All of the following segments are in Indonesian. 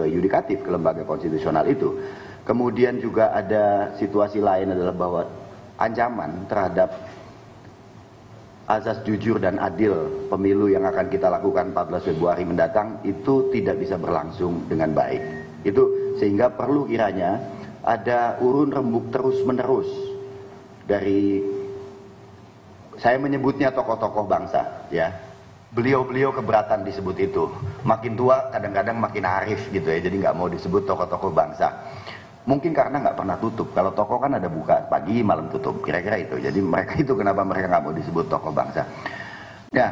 yudikatif, ke lembaga konstitusional itu. Kemudian juga ada situasi lain adalah bahwa ancaman terhadap azas jujur dan adil pemilu yang akan kita lakukan 14 Februari mendatang itu tidak bisa berlangsung dengan baik. Itu sehingga perlu kiranya ada urun rembuk terus-menerus dari, saya menyebutnya tokoh-tokoh bangsa, ya. Beliau-beliau keberatan disebut itu. Makin tua kadang-kadang makin arif gitu ya, jadi nggak mau disebut tokoh-tokoh bangsa. Mungkin karena nggak pernah tutup. Kalau tokoh kan ada buka pagi malam tutup, kira-kira itu. Jadi mereka itu kenapa mereka nggak mau disebut tokoh bangsa. Nah,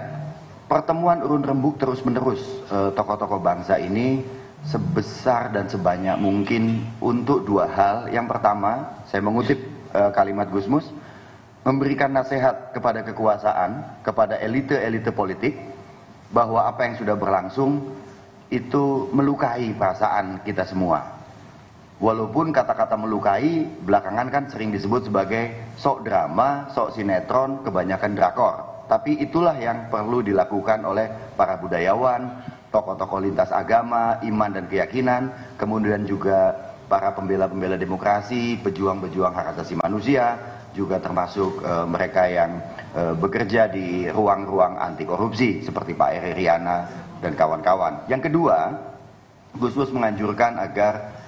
pertemuan urun rembuk terus-menerus tokoh-tokoh bangsa ini sebesar dan sebanyak mungkin untuk dua hal. Yang pertama, saya mengutip kalimat Gusmus, memberikan nasihat kepada kekuasaan, kepada elite-elite politik, bahwa apa yang sudah berlangsung itu melukai perasaan kita semua. Walaupun kata-kata melukai belakangan kan sering disebut sebagai sok drama, sok sinetron, kebanyakan drakor. Tapi itulah yang perlu dilakukan oleh para budayawan, tokoh-tokoh lintas agama, iman dan keyakinan, kemudian juga para pembela-pembela demokrasi, pejuang-pejuang hak asasi manusia, juga termasuk mereka yang bekerja di ruang-ruang anti korupsi seperti Pak Eri Riana dan kawan-kawan. Yang kedua, Gusmus menganjurkan agar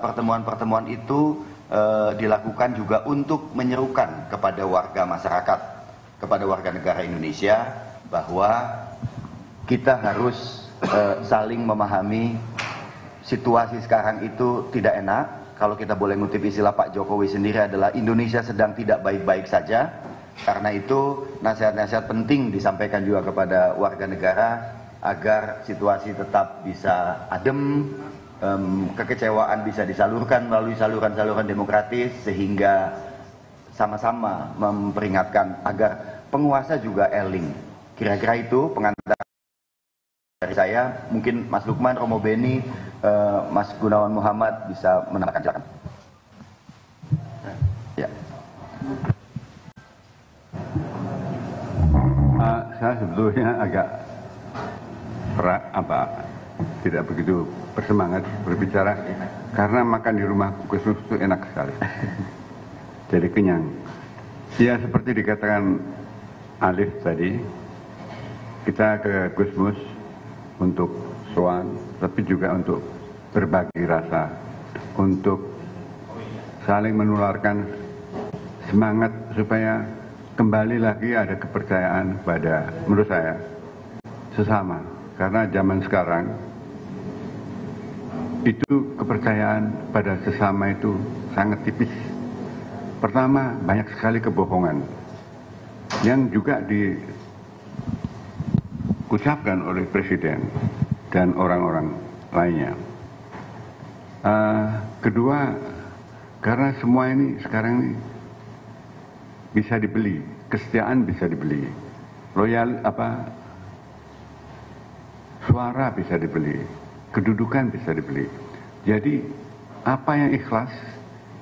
pertemuan-pertemuan itu dilakukan juga untuk menyerukan kepada warga masyarakat, kepada warga negara Indonesia, bahwa kita harus saling memahami situasi sekarang itu tidak enak. Kalau kita boleh ngutip istilah Pak Jokowi sendiri adalah Indonesia sedang tidak baik-baik saja. Karena itu nasihat-nasihat penting disampaikan juga kepada warga negara agar situasi tetap bisa adem, kekecewaan bisa disalurkan melalui saluran-saluran demokratis, sehingga sama-sama memperingatkan agar penguasa juga eling. Kira-kira itu pengantar dari saya. Mungkin Mas Lukman, Romo Beni, Mas Gunawan Muhammad bisa menambahkan, silakan. Ya. Saya sebetulnya agak tidak begitu bersemangat berbicara karena makan di rumah Gusmus itu enak sekali. Jadi kenyang. Ya seperti dikatakan Alif tadi, kita ke Gusmus untuk sowan, tapi juga untuk berbagi rasa, untuk saling menularkan semangat supaya kembali lagi ada kepercayaan pada, menurut saya, sesama. Karena zaman sekarang itu kepercayaan pada sesama itu sangat tipis. Pertama, banyak sekali kebohongan yang juga diucapkan oleh Presiden dan orang-orang lainnya. Kedua, karena semua ini sekarang ini bisa dibeli, kesetiaan bisa dibeli, suara bisa dibeli, kedudukan bisa dibeli. Jadi apa yang ikhlas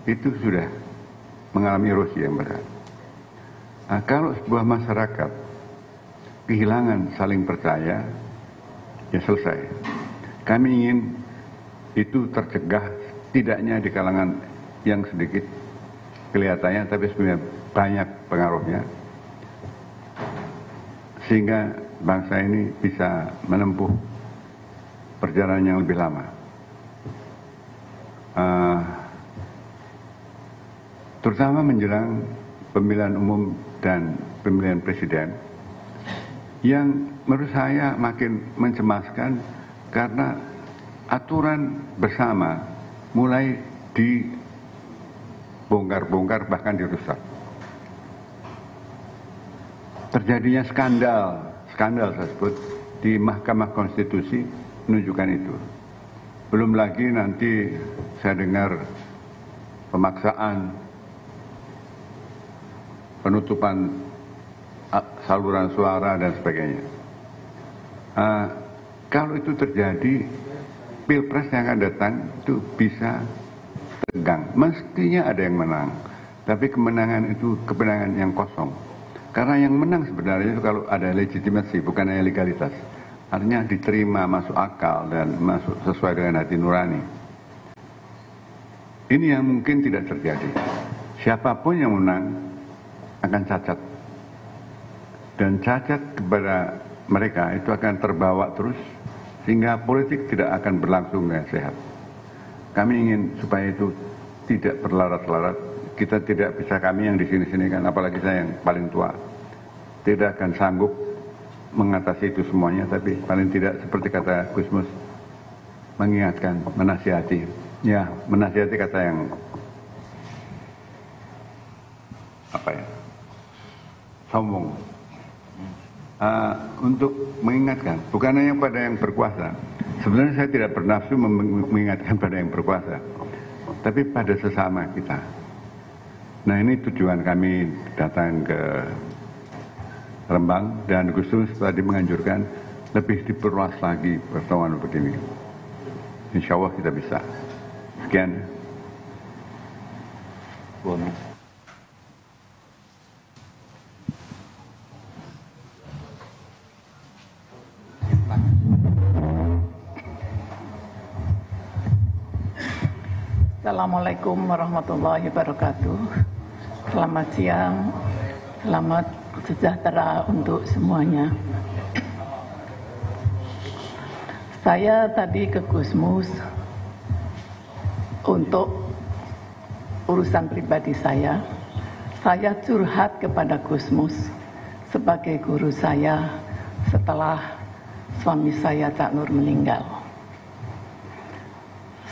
itu sudah mengalami erosi yang berat. Kalau sebuah masyarakat kehilangan saling percaya, ya selesai. Kami ingin itu tercegah, tidaknya di kalangan yang sedikit kelihatannya, tapi sebenarnya banyak pengaruhnya, sehingga bangsa ini bisa menempuh perjalanan yang lebih lama. Terutama menjelang pemilihan umum dan pemilihan presiden, yang menurut saya makin mencemaskan karena aturan bersama mulai dibongkar-bongkar, bahkan dirusak. Terjadinya skandal saya sebut di Mahkamah Konstitusi menunjukkan itu. Belum lagi nanti saya dengar pemaksaan, penutupan saluran suara dan sebagainya. Kalau itu terjadi, Pilpres yang akan datang itu bisa tegang. Mestinya ada yang menang, tapi kemenangan itu kemenangan yang kosong. Karena yang menang sebenarnya itu kalau ada legitimasi, bukan hanya legalitas. artinya diterima, masuk akal dan masuk sesuai dengan hati nurani. Ini yang mungkin tidak terjadi. Siapapun yang menang akan cacat, dan cacat kepada mereka itu akan terbawa terus sehingga politik tidak akan berlangsung dengan sehat. Kami ingin supaya itu tidak berlarat-larat. Kita tidak bisa, kami yang di sini-sini kan, apalagi saya yang paling tua, tidak akan sanggup mengatasi itu semuanya, tapi paling tidak seperti kata Gusmus, mengingatkan, menasihati. Ya, menasihati kata yang sombong. Untuk mengingatkan, bukan hanya pada yang berkuasa. Sebenarnya saya tidak bernafsu mengingatkan pada yang berkuasa, tapi pada sesama kita. Nah, ini tujuan kami datang ke Rembang, dan Gusmus tadi menganjurkan lebih diperluas lagi pertemuan begini. Insya Allah kita bisa. Sekian. Assalamualaikum warahmatullahi wabarakatuh. Selamat siang, selamat sejahtera untuk semuanya. Saya tadi ke Gusmus untuk urusan pribadi saya. Saya curhat kepada Gusmus sebagai guru saya setelah suami saya Cak Nur meninggal.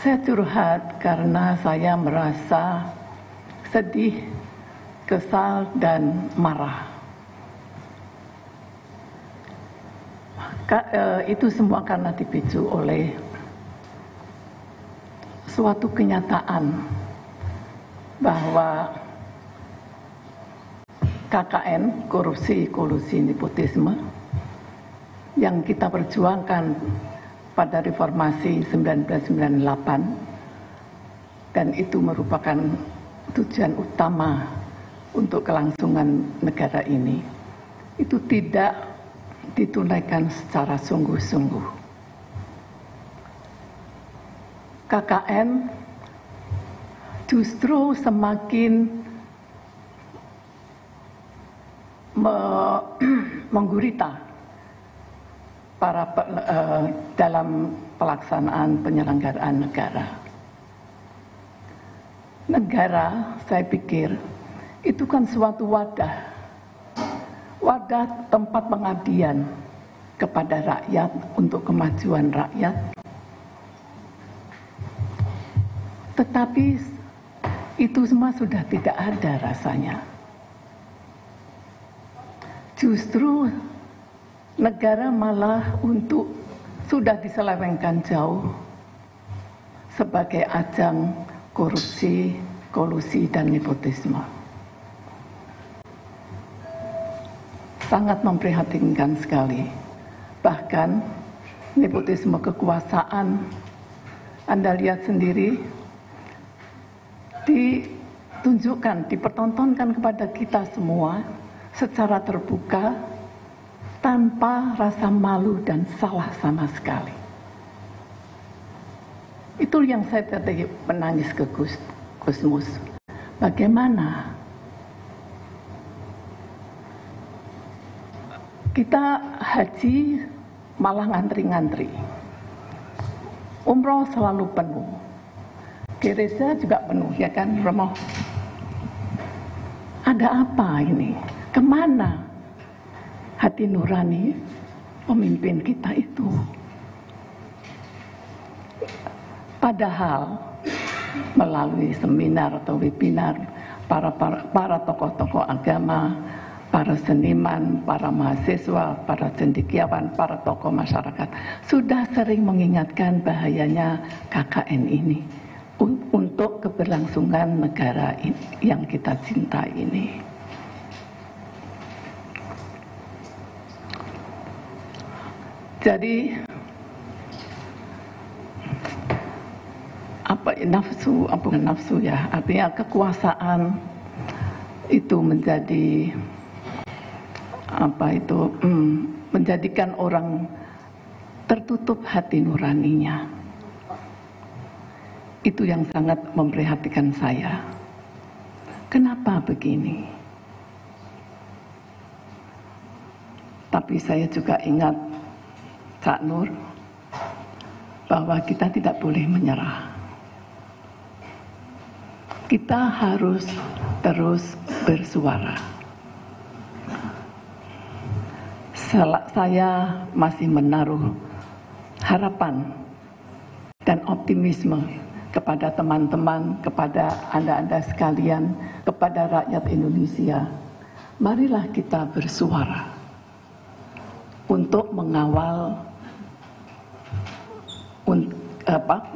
Saya curhat karena saya merasa sedih, kesal, dan marah. Itu semua karena dipicu oleh suatu kenyataan bahwa KKN, korupsi, kolusi, nepotisme, yang kita perjuangkan pada reformasi 1998, dan itu merupakan tujuan utama untuk kelangsungan negara ini, itu tidak ditunaikan secara sungguh-sungguh. KKN justru semakin menggurita dalam pelaksanaan penyelenggaraan negara. Negara, saya pikir, itu kan suatu wadah tempat pengabdian kepada rakyat untuk kemajuan rakyat. Tetapi itu semua sudah tidak ada rasanya. Justru negara malah sudah diselewengkan jauh sebagai ajang korupsi, kolusi, dan nepotisme. Sangat memprihatinkan sekali. Bahkan nepotisme kekuasaan, Anda lihat sendiri, ditunjukkan, dipertontonkan kepada kita semua secara terbuka, tanpa rasa malu dan salah sama sekali. Itu yang saya tadi menangis ke Gusmus. Bagaimana kita haji malah ngantri-ngantri, umroh selalu penuh, gereja juga penuh, ya kan, Romo? Ada apa ini? Kemana hati nurani pemimpin kita itu? Padahal melalui seminar atau webinar para tokoh-tokoh agama, para seniman, para mahasiswa, para cendekiawan, para tokoh masyarakat sudah sering mengingatkan bahayanya KKN ini untuk keberlangsungan negara yang kita cintai ini. Jadi nafsu ya, artinya kekuasaan itu menjadi menjadikan orang tertutup hati nuraninya. Itu yang sangat memprihatinkan saya. Kenapa begini? Tapi saya juga ingat, Cak Nur, bahwa kita tidak boleh menyerah. Kita harus terus bersuara. Saya masih menaruh harapan dan optimisme kepada teman-teman, kepada Anda-Anda sekalian, kepada rakyat Indonesia. Marilah kita bersuara untuk mengawal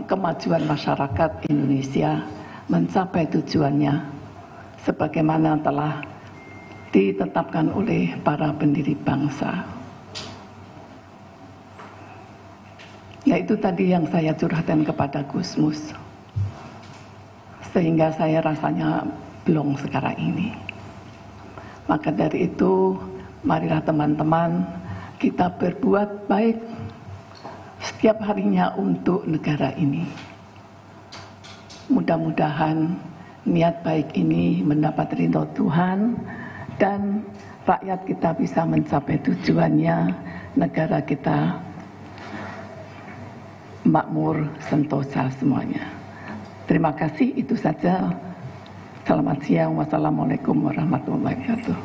kemajuan masyarakat Indonesia mencapai tujuannya sebagaimana telah ditetapkan oleh para pendiri bangsa. Yaitu tadi yang saya curhatkan kepada Gusmus, sehingga saya rasanya belum sekarang ini. Maka dari itu, marilah teman-teman kita berbuat baik setiap harinya untuk negara ini. Mudah-mudahan niat baik ini mendapat ridho Tuhan dan rakyat kita bisa mencapai tujuannya, negara kita makmur, sentosa semuanya. Terima kasih, itu saja. Selamat siang, wassalamualaikum warahmatullahi wabarakatuh.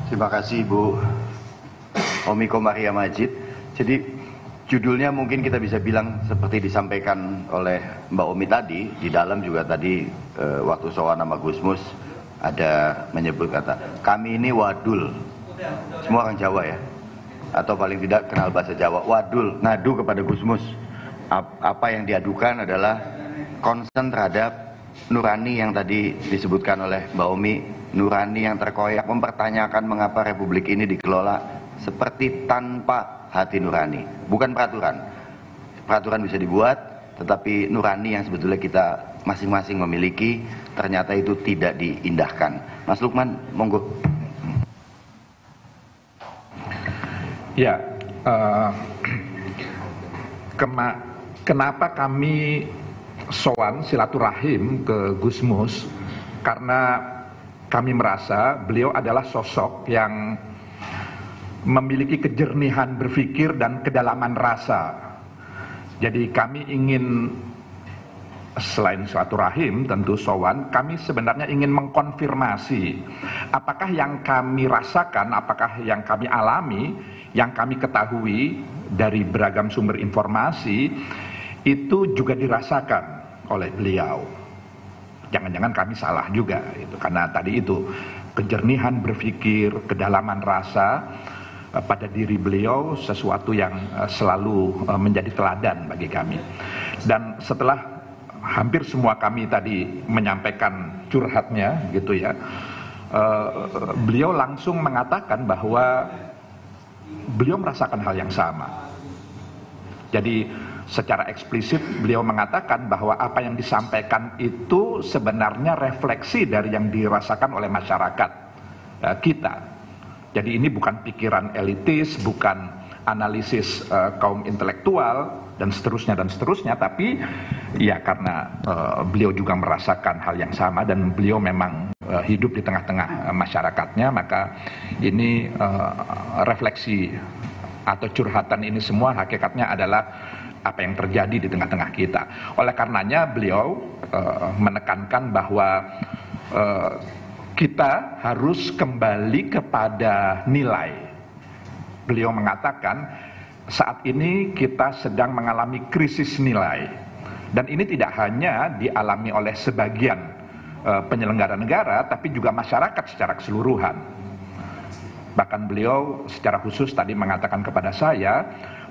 Terima kasih Bu Omi Komaria Majid. Jadi judulnya mungkin kita bisa bilang seperti disampaikan oleh Mbak Omi tadi, di dalam juga tadi waktu soal nama Gusmus ada menyebut kata, kami ini wadul. Semua orang Jawa ya, atau paling tidak kenal bahasa Jawa. Wadul, ngadu kepada Gusmus. Apa yang diadukan adalah concern terhadap nurani yang tadi disebutkan oleh Mbak Omi, nurani yang terkoyak, mempertanyakan mengapa Republik ini dikelola seperti tanpa hati nurani. Bukan peraturan. Peraturan bisa dibuat, tetapi nurani yang sebetulnya kita masing-masing memiliki, ternyata itu tidak diindahkan. Mas Lukman, monggo. Ya, kenapa kami sowan silaturahim ke Gusmus? Karena kami merasa beliau adalah sosok yang memiliki kejernihan berpikir dan kedalaman rasa. Jadi kami ingin, selain silaturahim tentu sowan, kami sebenarnya ingin mengkonfirmasi apakah yang kami rasakan, apakah yang kami alami, yang kami ketahui dari beragam sumber informasi itu juga dirasakan oleh beliau. Jangan-jangan kami salah juga, itu karena tadi itu kejernihan berpikir, kedalaman rasa pada diri beliau sesuatu yang selalu menjadi teladan bagi kami. Dan setelah hampir semua kami tadi menyampaikan curhatnya gitu ya, beliau langsung mengatakan bahwa beliau merasakan hal yang sama. Jadi secara eksplisit beliau mengatakan bahwa apa yang disampaikan itu sebenarnya refleksi dari yang dirasakan oleh masyarakat kita. Jadi ini bukan pikiran elitis, bukan analisis kaum intelektual dan seterusnya, tapi ya karena beliau juga merasakan hal yang sama dan beliau memang hidup di tengah-tengah masyarakatnya, maka ini refleksi atau curhatan ini semua hakikatnya adalah apa yang terjadi di tengah-tengah kita. Oleh karenanya beliau menekankan bahwa kita harus kembali kepada nilai. Beliau mengatakan saat ini kita sedang mengalami krisis nilai, dan ini tidak hanya dialami oleh sebagian penyelenggara negara, tapi juga masyarakat secara keseluruhan. Bahkan beliau secara khusus tadi mengatakan kepada saya,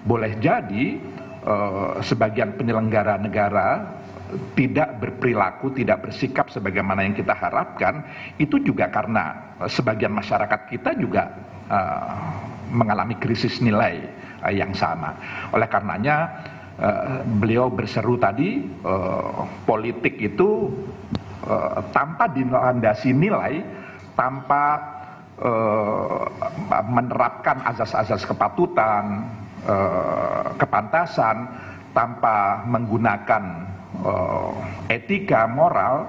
boleh jadi sebagian penyelenggara negara tidak berperilaku, tidak bersikap sebagaimana yang kita harapkan, itu juga karena sebagian masyarakat kita juga mengalami krisis nilai yang sama. Oleh karenanya beliau berseru tadi, politik itu tanpa dilandasi nilai, tanpa menerapkan azas-azas kepatutan, kepantasan tanpa menggunakan etika moral,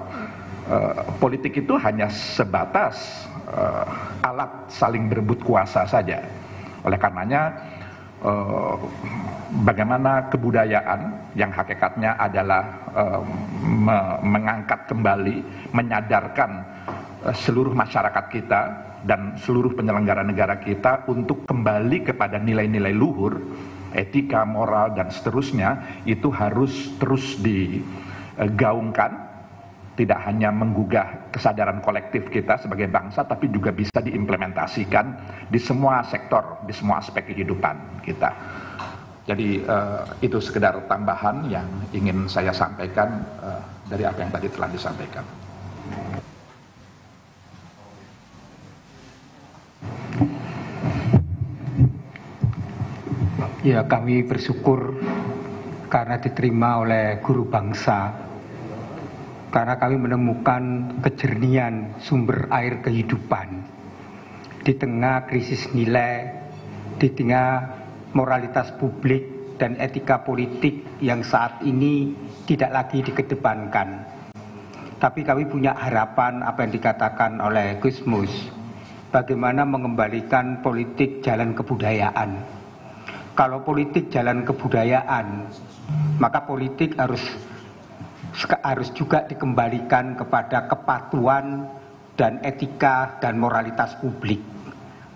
politik itu hanya sebatas alat saling berebut kuasa saja. Oleh karenanya bagaimana kebudayaan yang hakikatnya adalah mengangkat kembali, menyadarkan seluruh masyarakat kita dan seluruh penyelenggara negara kita untuk kembali kepada nilai-nilai luhur, etika, moral, dan seterusnya, itu harus terus digaungkan, tidak hanya menggugah kesadaran kolektif kita sebagai bangsa, tapi juga bisa diimplementasikan di semua sektor, di semua aspek kehidupan kita. Jadi itu sekedar tambahan yang ingin saya sampaikan dari apa yang tadi telah disampaikan. Ya, kami bersyukur karena diterima oleh guru bangsa, karena kami menemukan kejernihan sumber air kehidupan di tengah krisis nilai, di tengah moralitas publik dan etika politik yang saat ini tidak lagi dikedepankan. Tapi kami punya harapan apa yang dikatakan oleh Gusmus, bagaimana mengembalikan politik jalan kebudayaan. Kalau politik jalan kebudayaan, maka politik harus juga dikembalikan kepada kepatuhan dan etika dan moralitas publik.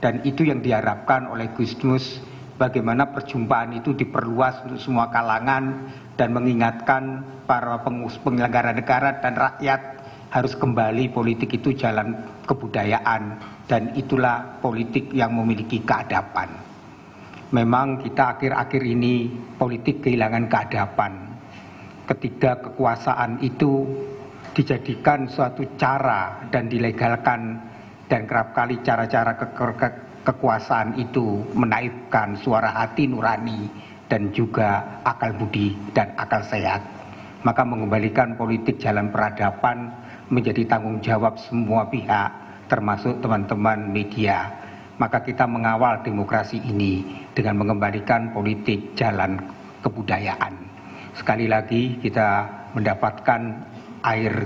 Dan itu yang diharapkan oleh Gusmus, bagaimana perjumpaan itu diperluas untuk semua kalangan dan mengingatkan para penyelenggara negara dan rakyat harus kembali politik itu jalan kebudayaan, dan itulah politik yang memiliki keadaban. Memang kita akhir-akhir ini politik kehilangan keadaban ketika kekuasaan itu dijadikan suatu cara dan dilegalkan, dan kerap kali cara-cara kekuasaan itu menaibkan suara hati nurani dan juga akal budi dan akal sehat. Maka mengembalikan politik jalan peradaban menjadi tanggung jawab semua pihak, termasuk teman-teman media. Maka kita mengawal demokrasi ini dengan mengembalikan politik jalan kebudayaan. Sekali lagi kita mendapatkan air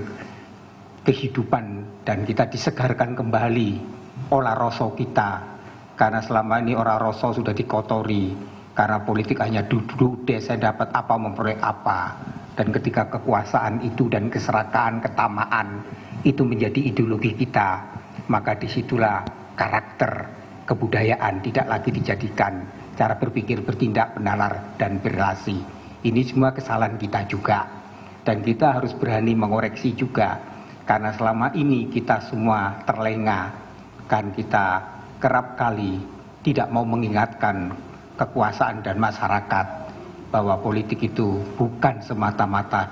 kehidupan dan kita disegarkan kembali olah rasa kita, karena selama ini olah rasa sudah dikotori karena politik hanya duduk saya dapat apa memperoleh apa, dan ketika kekuasaan itu dan keserakahan, ketamaan itu menjadi ideologi kita, maka disitulah karakter kebudayaan tidak lagi dijadikan cara berpikir, bertindak, bernalar, dan berrelasi. Ini semua kesalahan kita juga, dan kita harus berani mengoreksi juga, karena selama ini kita semua terlena, kan kita kerap kali tidak mau mengingatkan kekuasaan dan masyarakat bahwa politik itu bukan semata-mata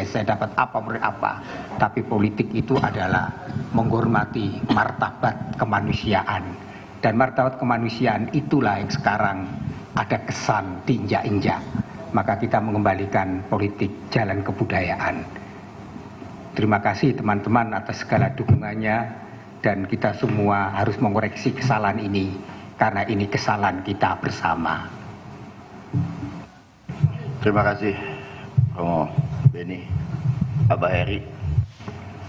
saya dapat apa memberi apa, tapi politik itu adalah menghormati martabat kemanusiaan. Dan martabat kemanusiaan itulah yang sekarang ada kesan diinjak-injak. Maka kita mengembalikan politik jalan kebudayaan. Terima kasih teman-teman atas segala dukungannya, dan kita semua harus mengoreksi kesalahan ini, karena ini kesalahan kita bersama. Terima kasih Romo Beni. Abah Heri.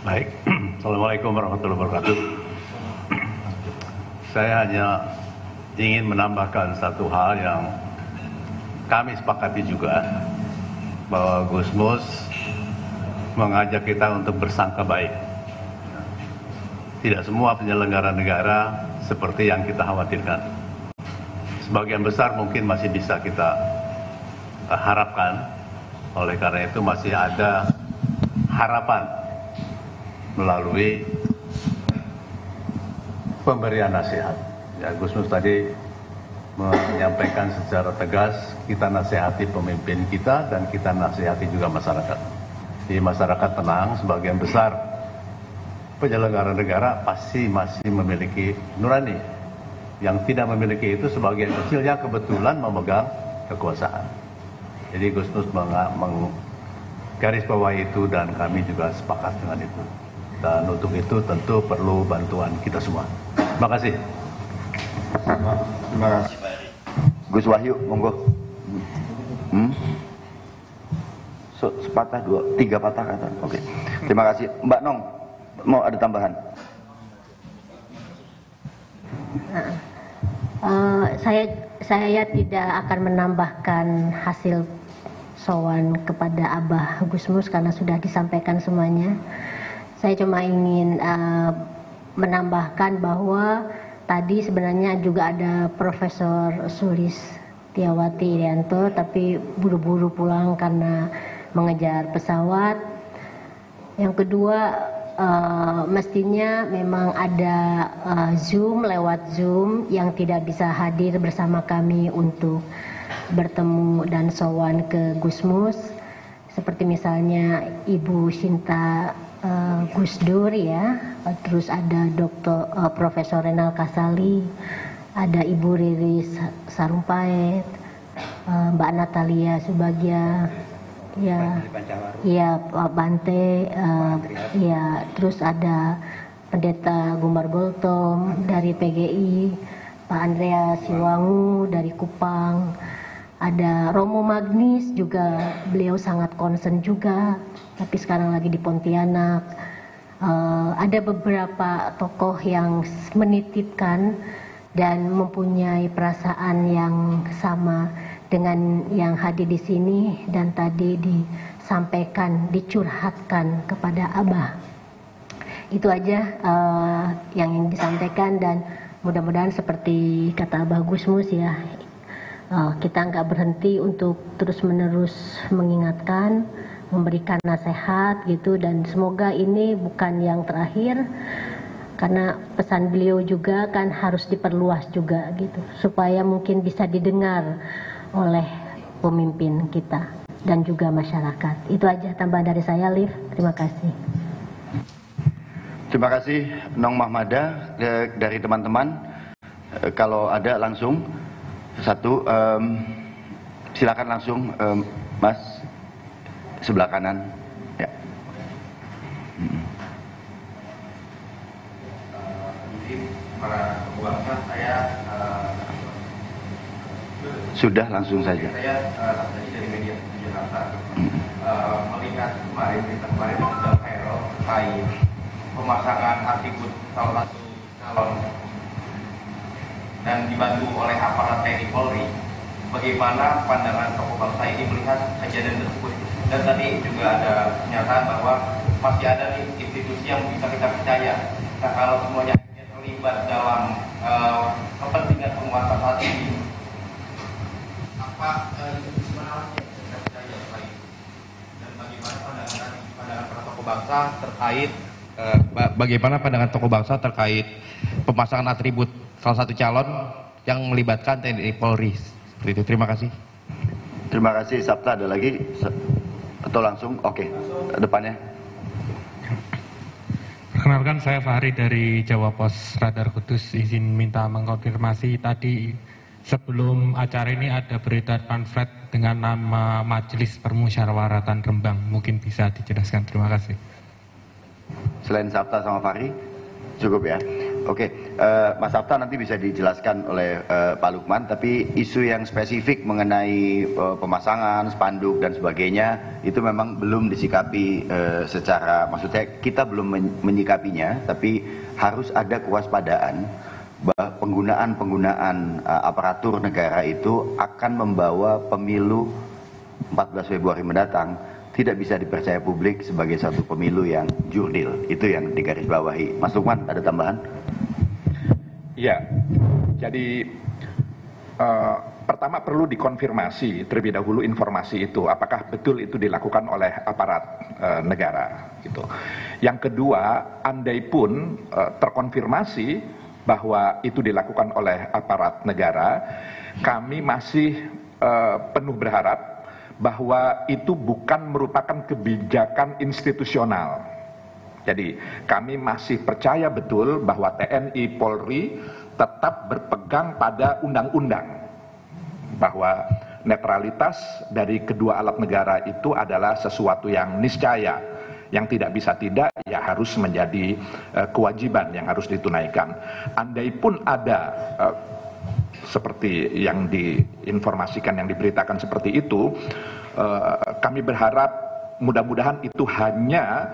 Baik, Assalamualaikum warahmatullahi wabarakatuh. Saya hanya ingin menambahkan satu hal yang kami sepakati juga, bahwa Gusmus mengajak kita untuk bersangka baik. Tidak semua penyelenggara negara seperti yang kita khawatirkan. Sebagian besar mungkin masih bisa kita harapkan, oleh karena itu masih ada harapan melalui pemberian nasihat. Ya, Gusmus tadi menyampaikan secara tegas, kita nasihati pemimpin kita dan kita nasihati juga masyarakat. Di masyarakat tenang, sebagian besar penyelenggara negara pasti masih memiliki nurani. Yang tidak memiliki itu sebagian kecilnya kebetulan memegang kekuasaan. Jadi Gusmus menggarisbawahi itu, dan kami juga sepakat dengan itu. Dan untuk itu tentu perlu bantuan kita semua. Terima kasih. Terima kasih. Gus Wahyu, monggo. Sepatah, dua, tiga patah kata. Oke. Terima kasih. Mbak Nong, mau ada tambahan? Saya tidak akan menambahkan hasil sowan kepada Abah Gusmus karena sudah disampaikan semuanya. Saya cuma ingin menambahkan bahwa tadi sebenarnya juga ada Profesor Sulis Tiawati Irianto, tapi buru-buru pulang karena mengejar pesawat. Yang kedua, mestinya memang ada lewat Zoom yang tidak bisa hadir bersama kami untuk bertemu dan sowan ke Gusmus, seperti misalnya Ibu Sinta Gusdur ya, terus ada Profesor Renal Kasali, ada Ibu Riris Sarumpait, Mbak Natalia Subagya, ya Pak Bante, ya terus ada Pendeta Gumar Goltom dari PGI, Pak Andrea Siwangu dari Kupang, ada Romo Magnis juga, beliau sangat concern juga, tapi sekarang lagi di Pontianak. Ada beberapa tokoh yang menitipkan dan mempunyai perasaan yang sama dengan yang hadir di sini dan tadi disampaikan, dicurhatkan kepada Abah. Itu aja yang ingin disampaikan, dan mudah-mudahan seperti kata Abah Gusmus ya, kita nggak berhenti untuk terus-menerus mengingatkan, memberikan nasihat gitu, dan semoga ini bukan yang terakhir, karena pesan beliau juga kan harus diperluas juga gitu, supaya mungkin bisa didengar oleh pemimpin kita dan juga masyarakat. Itu aja tambahan dari saya, Liv. Terima kasih. Terima kasih Nong Mahmada. Dari teman-teman, kalau ada langsung satu, silakan langsung Mas sebelah kanan ya. Para pembahasan saya sudah langsung saja. Saya tadi dari media Jakarta melihat kemarin sudah viral terkait pemasangan atribut salah satu calon dan dibantu oleh aparat TNI Polri. Bagaimana pandangan tokoh bangsa ini melihat kejadian tersebut? Dan tadi juga ada pernyataan bahwa masih ada nih institusi yang bisa kita percaya. Nah, kalau semuanya terlibat dalam kepentingan penguasa saat ini, apa institusi mana yang bisa kita percaya selain? Dan bagaimana pandangan para tokoh bangsa terkait bagaimana pandangan tokoh bangsa terkait pemasangan atribut salah satu calon yang melibatkan TNI Polri? Seperti itu. Terima kasih. Terima kasih. Sabta ada lagi atau langsung? Oke. Depannya. Perkenalkan, saya Fahri dari Jawa Pos Radar Kudus. Izin minta mengkonfirmasi tadi sebelum acara ini ada beredar pamflet dengan nama Majelis Permusyawaratan Rembang. Mungkin bisa dijelaskan. Terima kasih. Selain Sabta sama Fahri, cukup ya. Oke, Mas Sabta nanti bisa dijelaskan oleh Pak Lukman, tapi isu yang spesifik mengenai pemasangan, spanduk dan sebagainya itu memang belum disikapi secara, maksudnya kita belum menyikapinya, tapi harus ada kewaspadaan bahwa penggunaan aparatur negara itu akan membawa pemilu 14 Februari mendatang tidak bisa dipercaya publik sebagai satu pemilu yang jurdil. Itu yang digarisbawahi. Mas Lukman, ada tambahan? Ya, jadi pertama perlu dikonfirmasi terlebih dahulu informasi itu, apakah betul itu dilakukan oleh aparat negara. Gitu. Yang kedua, andai pun terkonfirmasi bahwa itu dilakukan oleh aparat negara, kami masih penuh berharap bahwa itu bukan merupakan kebijakan institusional. Jadi kami masih percaya betul bahwa TNI Polri tetap berpegang pada undang-undang, bahwa netralitas dari kedua alat negara itu adalah sesuatu yang niscaya, Yang tidak bisa tidak, ya harus menjadi kewajiban yang harus ditunaikan. Andai pun ada seperti yang diinformasikan, yang diberitakan seperti itu, kami berharap mudah-mudahan itu hanya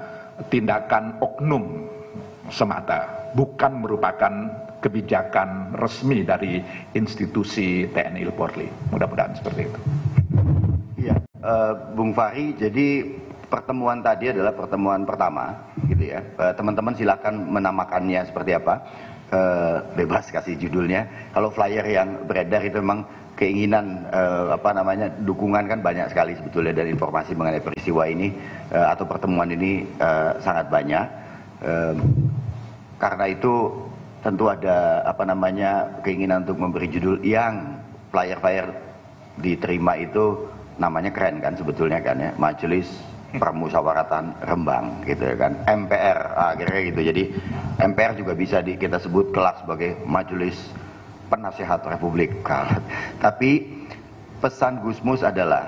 tindakan oknum semata, bukan merupakan kebijakan resmi dari institusi TNI Polri. Mudah-mudahan seperti itu. Iya, Bung Fahri, jadi pertemuan tadi adalah pertemuan pertama, gitu ya. Teman-teman silakan menamakannya seperti apa, bebas kasih judulnya. Kalau flyer yang beredar itu memang keinginan dukungan kan banyak sekali sebetulnya, dan informasi mengenai peristiwa ini atau pertemuan ini sangat banyak. Karena itu tentu ada keinginan untuk memberi judul yang flyer diterima itu namanya keren kan sebetulnya kan ya, Majelis Permusyawaratan Rembang gitu ya kan, MPR akhirnya gitu. Jadi MPR juga bisa kita sebut kelak sebagai Majelis Penasehat Republik. Tapi pesan Gusmus adalah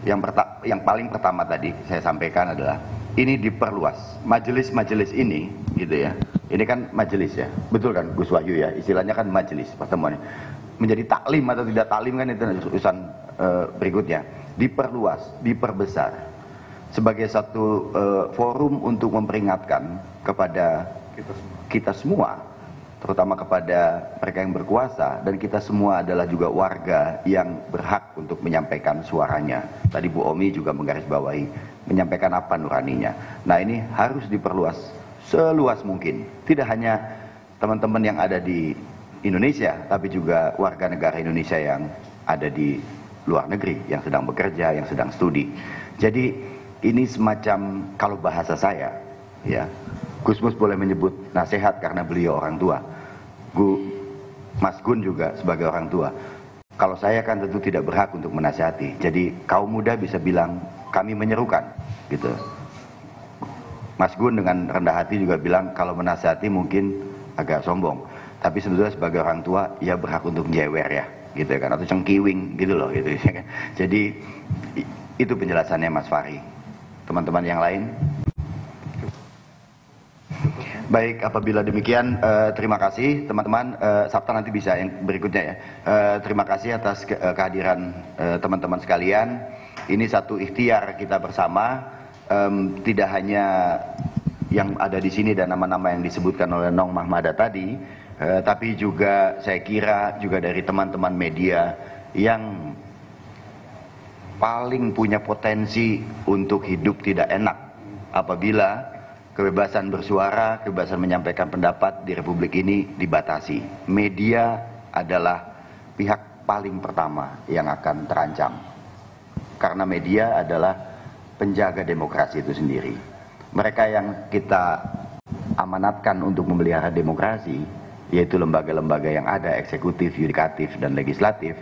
yang paling pertama tadi saya sampaikan adalah ini diperluas. Majelis-majelis ini gitu ya. Ini kan majelis ya. Betul kan Gus Wahyu ya? Istilahnya kan majelis pertemuannya. Menjadi taklim atau tidak taklim kan itu urusan berikutnya. Diperluas, diperbesar sebagai satu forum untuk memperingatkan kepada kita semua, terutama kepada mereka yang berkuasa, dan kita semua adalah juga warga yang berhak untuk menyampaikan suaranya. Tadi Bu Omi juga menggarisbawahi menyampaikan apa nuraninya. Nah, ini harus diperluas seluas mungkin. Tidak hanya teman-teman yang ada di Indonesia, tapi juga warga negara Indonesia yang ada di luar negeri, yang sedang bekerja, yang sedang studi. Jadi ini semacam, kalau bahasa saya, ya, Gusmus boleh menyebut nasihat karena beliau orang tua. Mas Gun juga sebagai orang tua. Kalau saya kan tentu tidak berhak untuk menasihati. Jadi kaum muda bisa bilang kami menyerukan, gitu. Mas Gun dengan rendah hati juga bilang kalau menasihati mungkin agak sombong. Tapi sebetulnya sebagai orang tua, ia berhak untuk jewer ya, gitu kan, atau cengkiwing gitu loh, gitu. Jadi itu penjelasannya Mas Fahri. Teman-teman yang lain? Baik, apabila demikian terima kasih teman-teman. Sabta nanti bisa yang berikutnya ya. Terima kasih atas kehadiran teman-teman sekalian. Ini satu ikhtiar kita bersama. Tidak hanya yang ada di sini dan nama-nama yang disebutkan oleh Nong Mahmada tadi, tapi juga saya kira juga dari teman-teman media yang paling punya potensi untuk hidup tidak enak apabila kebebasan bersuara, kebebasan menyampaikan pendapat di Republik ini dibatasi. Media adalah pihak paling pertama yang akan terancam, karena media adalah penjaga demokrasi itu sendiri. Mereka yang kita amanatkan untuk memelihara demokrasi, yaitu lembaga-lembaga yang ada, eksekutif, yudikatif, dan legislatif,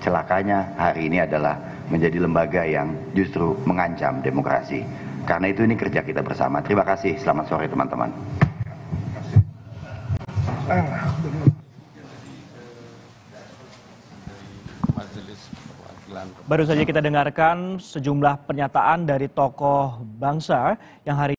celakanya hari ini adalah menjadi lembaga yang justru mengancam demokrasi. Karena itu ini kerja kita bersama. Terima kasih, selamat sore teman-teman. Baru saja kita dengarkan sejumlah pernyataan dari tokoh bangsa yang hari